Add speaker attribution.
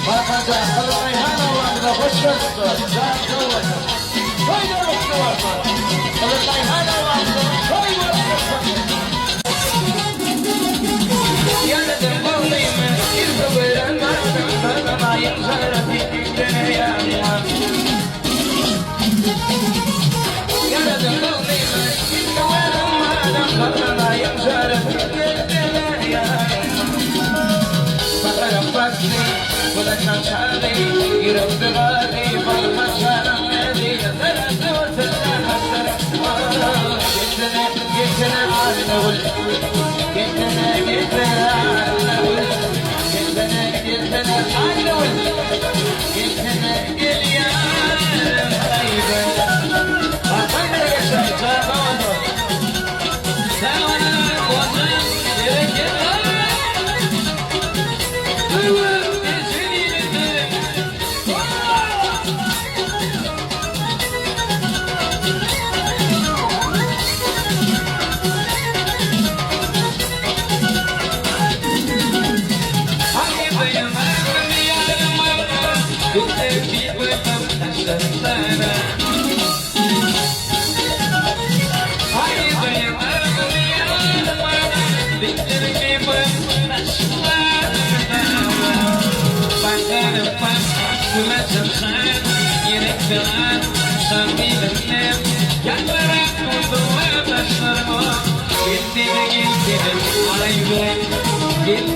Speaker 1: Bakacak Reyhan Allah'ına hoş geldin. Zaten olacak. Böyle mutlu varsa. Reyhan Allah'ına koy varsa. Yanadım bağlıyım. İlk veren vardım. Sarılayım sarı fikirlere yanmam. Yanadım bağlıyım. İlk veren vardım. Sarılayım sarı fikirlere yanmam. Bakarım baktım. ولكن شعري يرد غالي فالمشاعر الذي يتردد وتتحسر جئتنا على الأول جئتنا على الأول جئتنا على الأول جئتنا يا غيبة أخبر يا شيخ Get